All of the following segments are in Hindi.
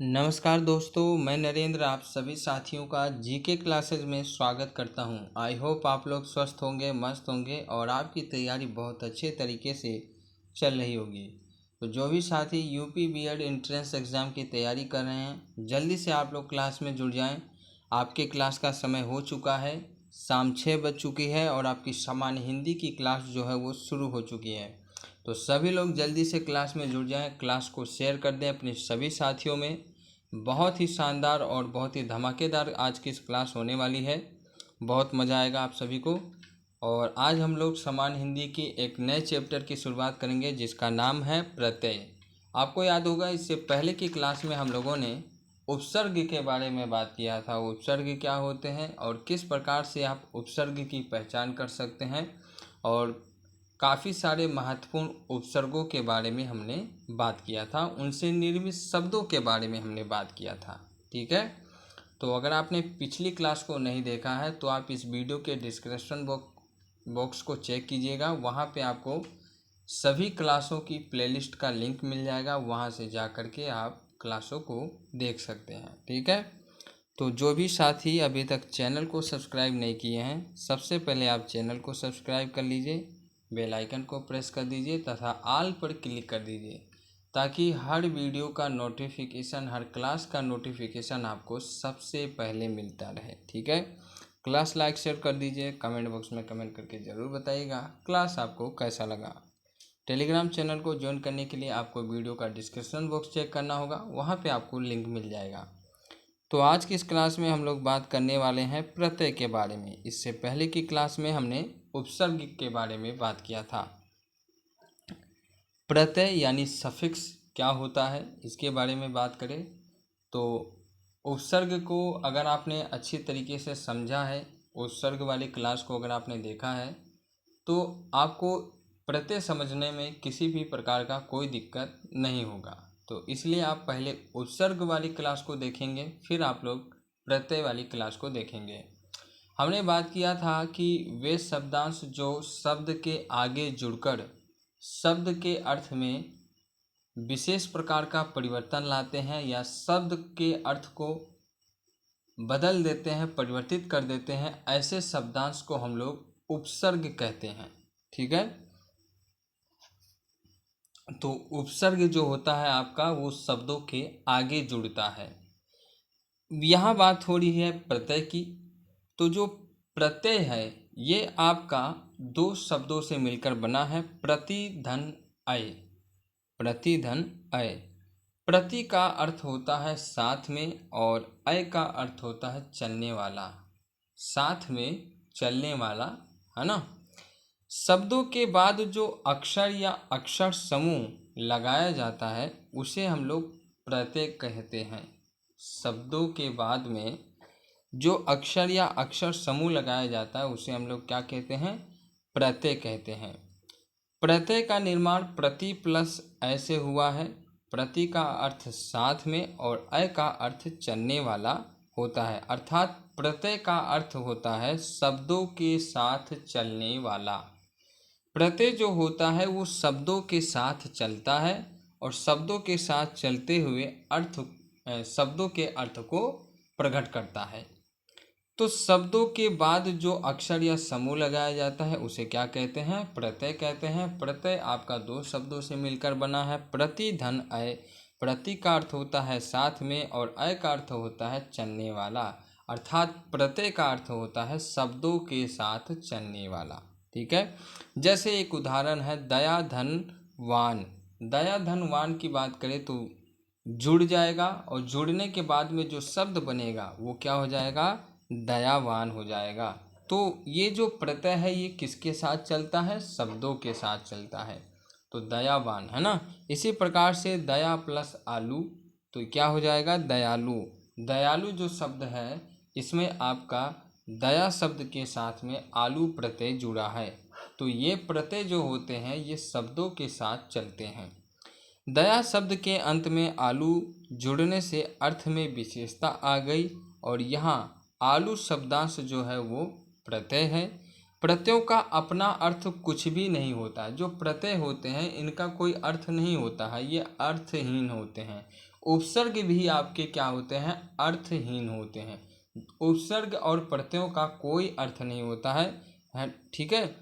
नमस्कार दोस्तों, मैं नरेंद्र आप सभी साथियों का जीके क्लासेस में स्वागत करता हूं। आई होप आप लोग स्वस्थ होंगे, मस्त होंगे और आपकी तैयारी बहुत अच्छे तरीके से चल रही होगी। तो जो भी साथी यूपी बीएड एंट्रेंस एग्ज़ाम की तैयारी कर रहे हैं, जल्दी से आप लोग क्लास में जुड़ जाएं। आपके क्लास का समय हो चुका है, शाम 6 बज चुकी है और आपकी सामान्य हिंदी की क्लास जो है वो शुरू हो चुकी है। तो सभी लोग जल्दी से क्लास में जुड़ जाएं, क्लास को शेयर कर दें अपने सभी साथियों में। बहुत ही शानदार और बहुत ही धमाकेदार आज की इस क्लास होने वाली है। बहुत मज़ा आएगा आप सभी को। और आज हम लोग सामान्य हिंदी की एक नए चैप्टर की शुरुआत करेंगे जिसका नाम है प्रत्यय। आपको याद होगा इससे पहले की क्लास में हम लोगों ने उपसर्ग के बारे में बात किया था। उपसर्ग क्या होते हैं और किस प्रकार से आप उपसर्ग की पहचान कर सकते हैं, और काफ़ी सारे महत्वपूर्ण उपसर्गों के बारे में हमने बात किया था, उनसे निर्मित शब्दों के बारे में हमने बात किया था। ठीक है, तो अगर आपने पिछली क्लास को नहीं देखा है तो आप इस वीडियो के डिस्क्रिप्शन बॉक्स को चेक कीजिएगा। वहाँ पे आपको सभी क्लासों की प्लेलिस्ट का लिंक मिल जाएगा, वहाँ से जा कर के आप क्लासों को देख सकते हैं। ठीक है, तो जो भी साथी अभी तक चैनल को सब्सक्राइब नहीं किए हैं, सबसे पहले आप चैनल को सब्सक्राइब कर लीजिए, बेल आइकन को प्रेस कर दीजिए तथा ऑल पर क्लिक कर दीजिए, ताकि हर वीडियो का नोटिफिकेशन, हर क्लास का नोटिफिकेशन आपको सबसे पहले मिलता रहे। ठीक है, क्लास लाइक शेयर कर दीजिए, कमेंट बॉक्स में कमेंट करके ज़रूर बताइएगा क्लास आपको कैसा लगा। टेलीग्राम चैनल को ज्वाइन करने के लिए आपको वीडियो का डिस्क्रिप्शन बॉक्स चेक करना होगा, वहाँ पे आपको लिंक मिल जाएगा। तो आज की इस क्लास में हम लोग बात करने वाले हैं प्रत्यय के बारे में। इससे पहले की क्लास में हमने उपसर्ग के बारे में बात किया था। प्रत्यय यानी सफिक्स क्या होता है इसके बारे में बात करें तो उपसर्ग को अगर आपने अच्छी तरीके से समझा है, उपसर्ग वाली क्लास को अगर आपने देखा है, तो आपको प्रत्यय समझने में किसी भी प्रकार का कोई दिक्कत नहीं होगा। तो इसलिए आप पहले उपसर्ग वाली क्लास को देखेंगे, फिर आप लोग प्रत्यय वाली क्लास को देखेंगे। हमने बात किया था कि वे शब्दांश जो शब्द के आगे जुड़कर शब्द के अर्थ में विशेष प्रकार का परिवर्तन लाते हैं या शब्द के अर्थ को बदल देते हैं, परिवर्तित कर देते हैं, ऐसे शब्दांश को हम लोग उपसर्ग कहते हैं। ठीक है, तो उपसर्ग जो होता है आपका वो शब्दों के आगे जुड़ता है। यहाँ बात हो रही है प्रत्यय की। तो जो प्रत्यय है ये आपका दो शब्दों से मिलकर बना है, प्रति धन अय। प्रति धन अय, प्रति का अर्थ होता है साथ में और अय का अर्थ होता है चलने वाला, साथ में चलने वाला, है ना। शब्दों के बाद जो अक्षर या अक्षर समूह लगाया जाता है उसे हम लोग प्रत्यय कहते हैं। शब्दों के बाद में जो अक्षर या अक्षर समूह लगाया जाता है उसे हम लोग क्या कहते हैं, प्रत्यय कहते हैं। प्रत्यय का निर्माण प्रति प्लस अय से हुआ है। प्रति का अर्थ साथ में और अय का अर्थ चलने वाला होता है, अर्थात प्रत्यय का अर्थ होता है शब्दों के साथ चलने वाला। प्रत्यय जो होता है वो शब्दों के साथ चलता है और शब्दों के साथ चलते हुए शब्दों के अर्थ को प्रकट करता है। तो शब्दों के बाद जो अक्षर या समूह लगाया जाता है उसे क्या कहते हैं, प्रत्यय कहते हैं। प्रत्यय आपका दो शब्दों से मिलकर बना है, प्रति धन अय। प्रति का अर्थ होता है साथ में और अय का अर्थ होता है चलने वाला, अर्थात प्रत्यय का अर्थ होता है शब्दों के साथ चलने वाला। ठीक है, जैसे एक उदाहरण है दया धन वान। दया धन वान की बात करें तो जुड़ जाएगा और जुड़ने के बाद में जो शब्द बनेगा वो क्या हो जाएगा, दयावान हो जाएगा। तो ये जो प्रत्यय है ये किसके साथ चलता है, शब्दों के साथ चलता है, तो दयावान, है ना। इसी प्रकार से दया प्लस आलू तो क्या हो जाएगा, दयालु। दयालु जो शब्द है इसमें आपका दया शब्द के साथ में आलू प्रत्यय जुड़ा है। तो ये प्रत्यय जो होते हैं ये शब्दों के साथ चलते हैं। दया शब्द के अंत में आलू जुड़ने से अर्थ में विशेषता आ गई और यहाँ आलू शब्दांश जो है वो प्रत्यय है। प्रत्ययों का अपना अर्थ कुछ भी नहीं होता है। जो प्रत्यय होते हैं इनका कोई अर्थ नहीं होता है, ये अर्थहीन होते हैं। उपसर्ग भी आपके क्या होते हैं, अर्थहीन होते हैं। उपसर्ग और प्रत्ययों का कोई अर्थ नहीं होता है, ठीक है।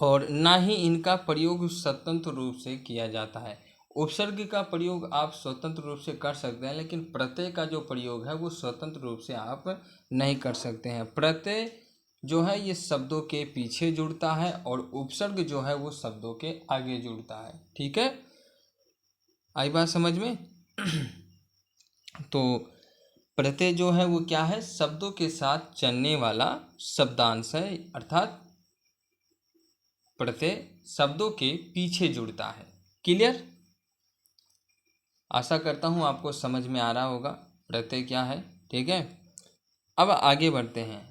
और ना ही इनका प्रयोग स्वतंत्र रूप से किया जाता है। उपसर्ग का प्रयोग आप स्वतंत्र रूप से कर सकते हैं, लेकिन प्रत्यय का जो प्रयोग है वो स्वतंत्र रूप से आप नहीं कर सकते हैं। प्रत्यय जो है ये शब्दों के पीछे जुड़ता है और उपसर्ग जो है वो शब्दों के आगे जुड़ता है, ठीक है। आई बात समझ में? तो प्रत्यय जो है वो क्या है, शब्दों के साथ चलने वाला शब्दांश है, अर्थात प्रत्यय शब्दों के पीछे जुड़ता है। क्लियर? आशा करता हूँ आपको समझ में आ रहा होगा प्रत्यय क्या है, ठीक है। अब आगे बढ़ते हैं।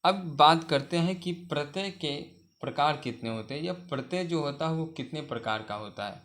अब बात करते हैं कि प्रत्यय के प्रकार कितने होते हैं, या प्रत्यय जो होता है वो कितने प्रकार का होता है।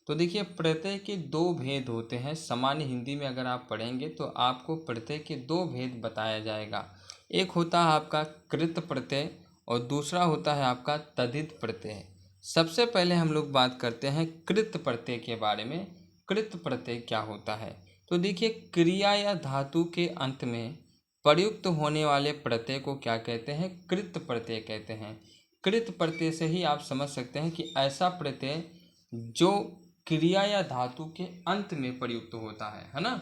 तो देखिए, प्रत्यय के दो भेद होते हैं। सामान्य हिंदी में अगर आप पढ़ेंगे तो आपको प्रत्यय के दो भेद बताया जाएगा। एक होता है आपका कृत प्रत्यय और दूसरा होता है आपका तद्धित प्रत्यय। सबसे पहले हम लोग बात करते हैं कृत प्रत्यय के बारे में। कृत प्रत्यय क्या होता है? तो देखिए, क्रिया या धातु के अंत में प्रयुक्त होने वाले प्रत्यय को क्या कहते हैं, कृत प्रत्यय कहते हैं। कृत प्रत्यय से ही आप समझ सकते हैं कि ऐसा प्रत्यय जो क्रिया या धातु के अंत में प्रयुक्त होता है ना।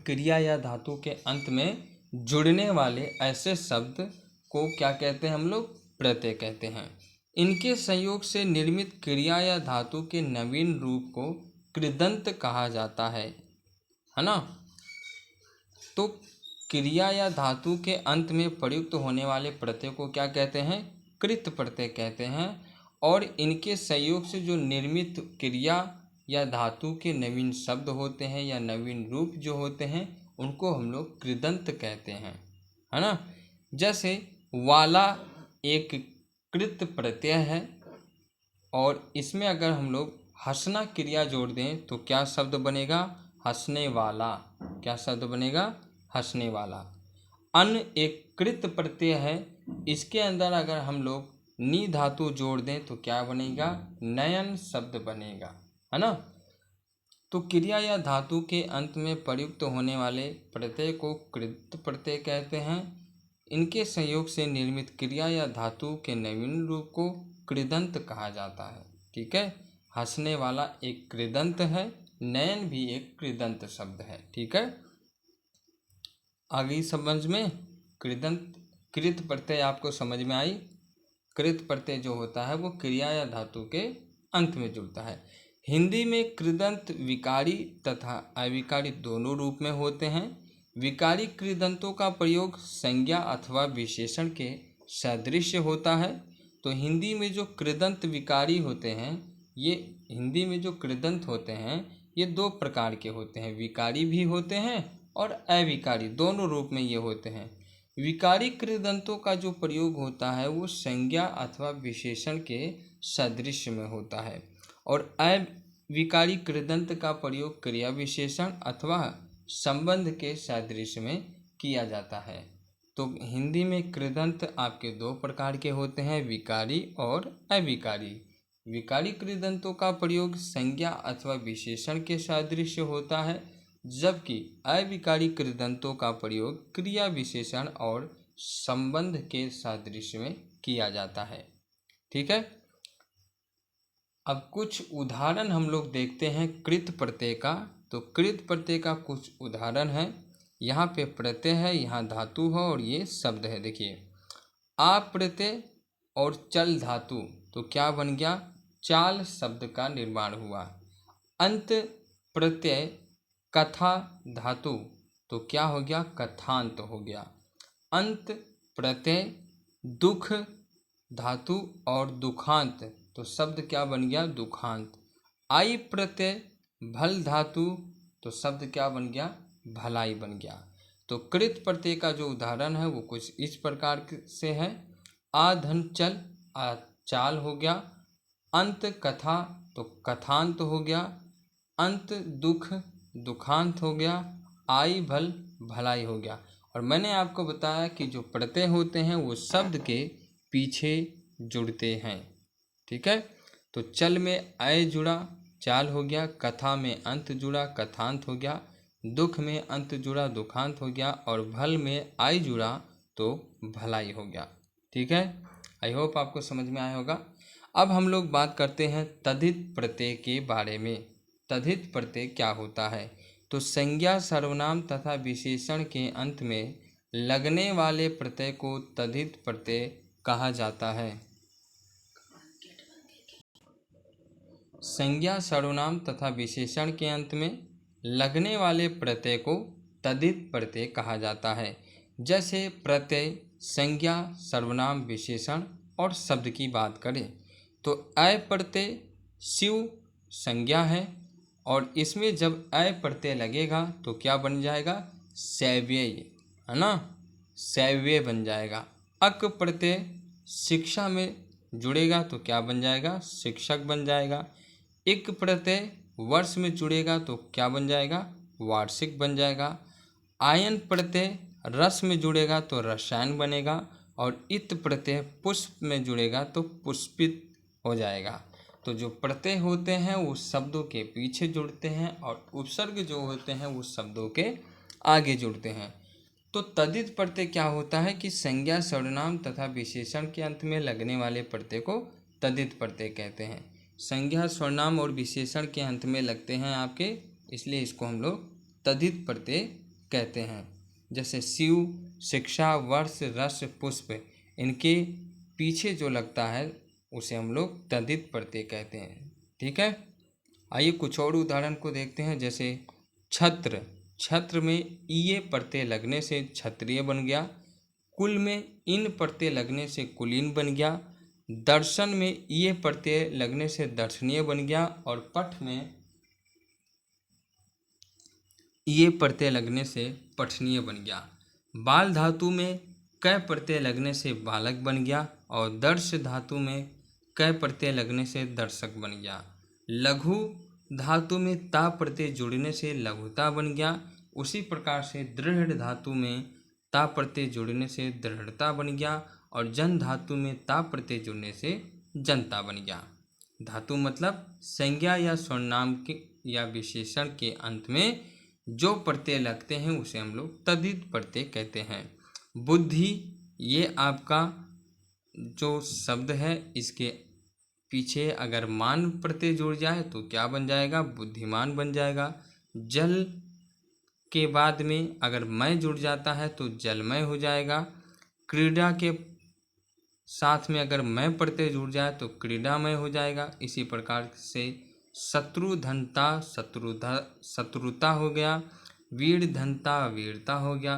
क्रिया या धातु के अंत में जुड़ने वाले ऐसे शब्द को क्या कहते हैं हम लोग, प्रत्यय कहते हैं। इनके संयोग से निर्मित क्रिया या धातु के नवीन रूप को कृदंत कहा जाता है ना। तो क्रिया या धातु के अंत में प्रयुक्त होने वाले प्रत्यय को क्या कहते हैं, कृत प्रत्यय कहते हैं। और इनके संयोग से जो निर्मित क्रिया या धातु के नवीन शब्द होते हैं या नवीन रूप जो होते हैं उनको हम लोग कृदंत कहते हैं, है ना। जैसे वाला एक कृत प्रत्यय है और इसमें अगर हम लोग हंसना क्रिया जोड़ दें तो क्या शब्द बनेगा, हंसने वाला। क्या शब्द बनेगा, हंसने वाला। अन्न एक कृत प्रत्यय है, इसके अंदर अगर हम लोग नी धातु जोड़ दें तो क्या बनेगा, नयन शब्द बनेगा, है ना। तो क्रिया या धातु के अंत में प्रयुक्त होने वाले प्रत्यय को कृत प्रत्यय कहते हैं। इनके संयोग से निर्मित क्रिया या धातु के नवीन रूप को कृदंत कहा जाता है, ठीक है। हंसने वाला एक कृदंत है, नयन भी एक कृदंत शब्द है, ठीक है। आगे समझ में? कृदंत कृत प्रत्यय आपको समझ में आई। कृत प्रत्यय जो होता है वो क्रिया या धातु के अंत में जुड़ता है। हिंदी में कृदंत विकारी तथा अविकारी दोनों रूप में होते हैं। विकारी कृदंतों का प्रयोग संज्ञा अथवा विशेषण के सदृश होता है। तो हिंदी में जो कृदंत विकारी होते हैं, ये हिंदी में जो कृदंत होते हैं ये दो प्रकार के होते हैं, विकारी भी होते हैं और अविकारी, दोनों रूप में ये होते हैं। विकारी कृदंतों का जो प्रयोग होता है वो संज्ञा अथवा विशेषण के सदृश में होता है और अविकारी कृदंत का प्रयोग क्रिया विशेषण अथवा संबंध के सदृश में किया जाता है। तो हिंदी में कृदंत आपके दो प्रकार के होते हैं, विकारी और अविकारी। विकारी कृदंतों का प्रयोग संज्ञा अथवा विशेषण के सदृश होता है, जबकि अविकारी कृदंतों का प्रयोग क्रिया विशेषण और संबंध के सादृश्य में किया जाता है, ठीक है। अब कुछ उदाहरण हम लोग देखते हैं कृत प्रत्यय का। तो कृत प्रत्यय का कुछ उदाहरण है, यहाँ पे प्रत्यय है, यहाँ धातु है और ये शब्द है। देखिए, आ प्रत्यय और चल धातु, तो क्या बन गया, चाल शब्द का निर्माण हुआ। अंत प्रत्यय कथा धातु, तो क्या हो गया, कथांत हो गया। अंत प्रत्यय दुख धातु और दुखांत, तो शब्द क्या बन गया, दुखांत। आई प्रत्यय भल धातु, तो शब्द क्या बन गया, भलाई बन गया। तो कृत प्रत्यय का जो उदाहरण है वो कुछ इस प्रकार से है। आ धन चल, आ चाल हो गया। अंत कथा, तो कथांत हो गया। अंत दुख, दुखांत हो गया। आई भल, भलाई हो गया। और मैंने आपको बताया कि जो प्रत्यय होते हैं वो शब्द के पीछे जुड़ते हैं। ठीक है, तो चल में आय जुड़ा, चाल हो गया। कथा में अंत जुड़ा, कथांत हो गया। दुख में अंत जुड़ा, दुखांत हो गया। और भल में आई जुड़ा तो भलाई हो गया। ठीक है, आई होप आपको समझ में आया होगा। अब हम लोग बात करते हैं तद्धित प्रत्यय के बारे में। तद्धित प्रत्यय क्या होता है? तो संज्ञा, सर्वनाम तथा विशेषण के अंत में लगने वाले प्रत्यय को तद्धित प्रत्यय कहा जाता है। संज्ञा, सर्वनाम तथा विशेषण के अंत में लगने वाले प्रत्यय को तद्धित प्रत्यय कहा जाता है। जैसे प्रत्यय, संज्ञा, सर्वनाम, विशेषण और शब्द की बात करें तो अय प्रत्यय शिव संज्ञा है और इसमें जब अय प्रत्यय लगेगा तो क्या बन जाएगा? सैव्यय, है ना, सैव्यय बन जाएगा। अक प्रत्यय शिक्षा में जुड़ेगा तो क्या बन जाएगा? शिक्षक बन जाएगा। इक प्रत्यय वर्ष में जुड़ेगा तो क्या बन जाएगा? वार्षिक बन जाएगा। आयन प्रत्यय रस में जुड़ेगा तो रसायन बनेगा। और इत प्रत्यय पुष्प में जुड़ेगा तो पुष्पित हो जाएगा। तो जो प्रत्यय होते हैं वो शब्दों के पीछे जुड़ते हैं और उपसर्ग जो होते हैं वो शब्दों के आगे जुड़ते हैं। तो तद्धित प्रत्यय क्या होता है कि संज्ञा, सर्वनाम तथा विशेषण के अंत में लगने वाले प्रत्यय को तद्धित प्रत्यय कहते हैं। संज्ञा, सर्वनाम और विशेषण के अंत में लगते हैं आपके, इसलिए इसको हम लोग तद्धित प्रत्यय कहते हैं। जैसे शिव, शिक्षा, वर्ष, रस, पुष्प, इनके पीछे जो लगता है उसे हम लोग तद्धित प्रत्यय कहते हैं। ठीक है, आइए कुछ और उदाहरण को देखते हैं। जैसे छत्र, छत्र में ईये प्रत्यय लगने से क्षत्रिय बन गया। कुल में इन प्रत्यय लगने से कुलीन बन गया। दर्शन में ये प्रत्यय लगने से दर्शनीय बन गया। और पठ में ये प्रत्यय लगने से पठनीय बन गया। बाल धातु में क प्रत्यय लगने से बालक बन गया। और दर्श धातु में क प्रत्यय लगने से दर्शक बन गया। लघु धातु में ता प्रत्यय जुड़ने से लघुता बन गया। उसी प्रकार से दृढ़ धातु में ता प्रत्यय जुड़ने से दृढ़ता बन गया। और जन धातु में ता प्रत्यय जुड़ने से जनता बन गया। धातु मतलब संज्ञा या सर्वनाम के या विशेषण के अंत में जो प्रत्यय लगते हैं उसे हम लोग तद्धित प्रत्यय कहते हैं। बुद्धि, ये आपका जो शब्द है इसके पीछे अगर मान प्रत्यय जुड़ जाए तो क्या बन जाएगा? बुद्धिमान बन जाएगा। जल के बाद में अगर मय जुड़ जाता है तो जलमय हो जाएगा। क्रीड़ा के साथ में अगर मय प्रत्यय जुड़ जाए तो क्रीडामय हो जाएगा। इसी प्रकार से शत्रुधनता शत्रुता हो गया। वीर धनता वीरता हो गया।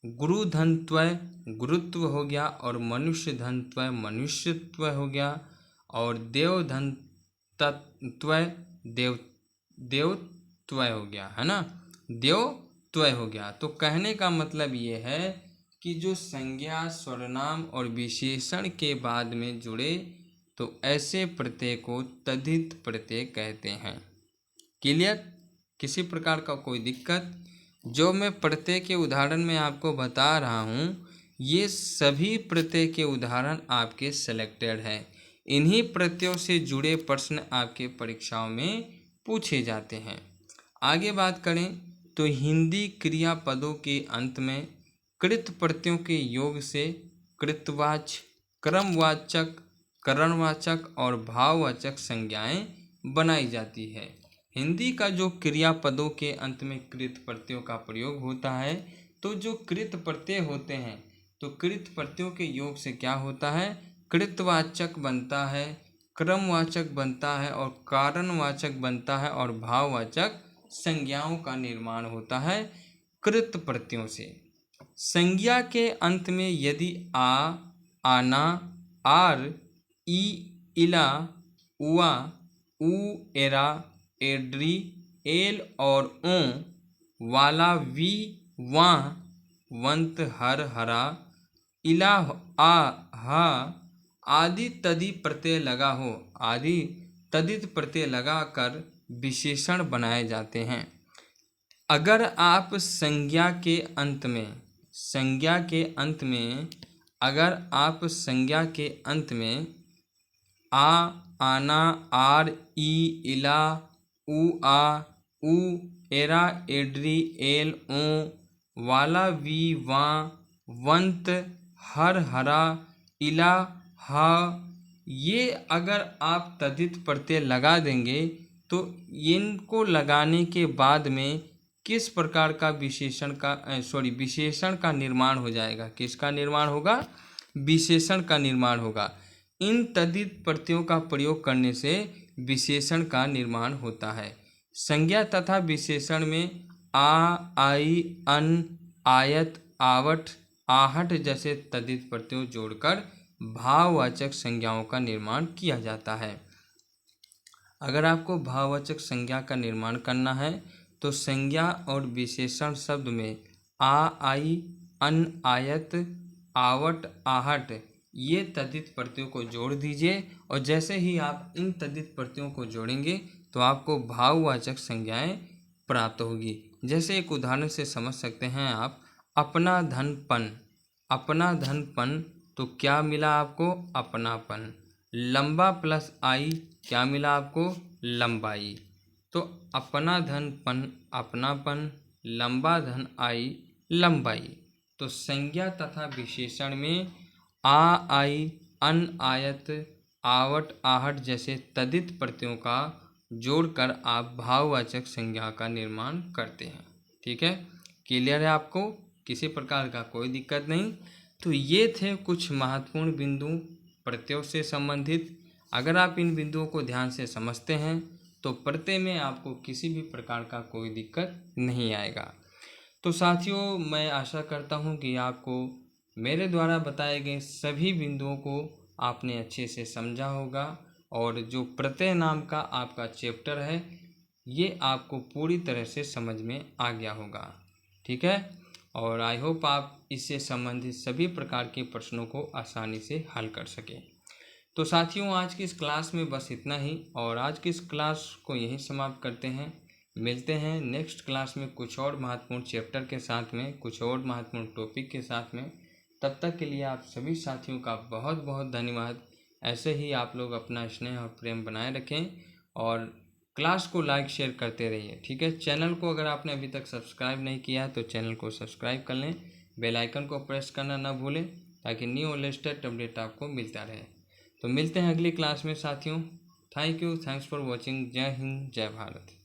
गुरु धनत्वय गुरुत्व हो गया। और मनुष्य धनत्वय मनुष्यत्व हो गया। और देव धनत्वय देवत्वय हो गया, है ना, देवत्वय हो गया। तो कहने का मतलब ये है कि जो संज्ञा, सर्वनाम और विशेषण के बाद में जुड़े तो ऐसे प्रत्यय को तद्धित प्रत्यय कहते हैं। क्लियर? किसी प्रकार का कोई दिक्कत? जो मैं प्रत्यय के उदाहरण में आपको बता रहा हूँ ये सभी प्रत्यय के उदाहरण आपके सेलेक्टेड हैं। इन्हीं प्रत्ययों से जुड़े प्रश्न आपके परीक्षाओं में पूछे जाते हैं। आगे बात करें तो हिंदी क्रियापदों के अंत में कृत प्रत्ययों के योग से कृतवाच्य, क्रमवाचक, करणवाचक और भाववाचक संज्ञाएं बनाई जाती है। हिंदी का जो क्रियापदों के अंत में कृत प्रत्ययों का प्रयोग होता है तो जो कृत प्रत्यय होते हैं तो कृत प्रत्ययों के योग से क्या होता है? कृतवाचक बनता है, क्रमवाचक बनता है और कारणवाचक बनता है और भाववाचक संज्ञाओं का निर्माण होता है कृत प्रत्ययों से। संज्ञा के अंत में यदि आ, आना, आर, ई, इला, उआ, उ, एरा, एड्री, एल और ओ वाला, वी, वाह, वंत, हर, हरा, इला, आ, हा आदि तदि प्रत्यय लगा हो, आदि तदित प्रत्यय लगाकर विशेषण बनाए जाते हैं। अगर आप संज्ञा के अंत में संज्ञा के अंत में, अगर आप संज्ञा के अंत में आ, आना, आर, ई, इला, उ, आ, उ, एरा, एड्री, एल, ओ, वाला, वी, वा, वंत, हर, हरा, इला, हा, ये अगर आप तद्धित प्रत्यय लगा देंगे तो इनको लगाने के बाद में किस प्रकार का विशेषण का निर्माण हो जाएगा। किसका निर्माण होगा? विशेषण का निर्माण होगा। इन तद्धित प्रत्ययों का प्रयोग करने से विशेषण का निर्माण होता है। संज्ञा तथा विशेषण में आ, आई, अन, आयत, आवट, आहट जैसे तद्धित प्रत्ययों जोड़कर भाववाचक संज्ञाओं का निर्माण किया जाता है। अगर आपको भाववाचक संज्ञा का निर्माण करना है तो संज्ञा और विशेषण शब्द में आ, आई, अन, आयत, आवट, आहट ये तद्धित प्रत्ययों को जोड़ दीजिए और जैसे ही आप इन तद्धित प्रत्ययों को जोड़ेंगे तो आपको भाववाचक संज्ञाएं प्राप्त होगी। जैसे एक उदाहरण से समझ सकते हैं आप, अपना धनपन। अपना धनपन तो क्या मिला आपको? अपनापन। लंबा प्लस आई क्या मिला आपको? लंबाई। तो अपना धनपन अपनापन, लंबा धन आई लंबाई। तो संज्ञा तथा विशेषण में आ, आई, अन, आयत, आवट, आहट जैसे तद्धित प्रत्ययों का जोड़कर आप भाववाचक संज्ञा का निर्माण करते हैं। ठीक है, क्लियर है आपको? किसी प्रकार का कोई दिक्कत नहीं। तो ये थे कुछ महत्वपूर्ण बिंदु प्रत्ययों से संबंधित। अगर आप इन बिंदुओं को ध्यान से समझते हैं तो प्रत्यय में आपको किसी भी प्रकार का कोई दिक्कत नहीं आएगा। तो साथियों, मैं आशा करता हूँ कि आपको मेरे द्वारा बताए गए सभी बिंदुओं को आपने अच्छे से समझा होगा और जो प्रत्यय नाम का आपका चैप्टर है ये आपको पूरी तरह से समझ में आ गया होगा। ठीक है, और आई होप आप इससे संबंधित सभी प्रकार के प्रश्नों को आसानी से हल कर सकें। तो साथियों, आज की इस क्लास में बस इतना ही और आज की इस क्लास को यहीं समाप्त करते हैं। मिलते हैं नेक्स्ट क्लास में कुछ और महत्वपूर्ण चैप्टर के साथ में, कुछ और महत्वपूर्ण टॉपिक के साथ में। तब तक के लिए आप सभी साथियों का बहुत बहुत धन्यवाद। ऐसे ही आप लोग अपना स्नेह और प्रेम बनाए रखें और क्लास को लाइक शेयर करते रहिए। ठीक है, चैनल को अगर आपने अभी तक सब्सक्राइब नहीं किया है तो चैनल को सब्सक्राइब कर लें, बेल आइकन को प्रेस करना ना भूलें ताकि न्यू और लेटेस्ट अपडेट आपको मिलता रहे। तो मिलते हैं अगली क्लास में साथियों। Thank you, thanks for watching. जय हिंद, जय भारत।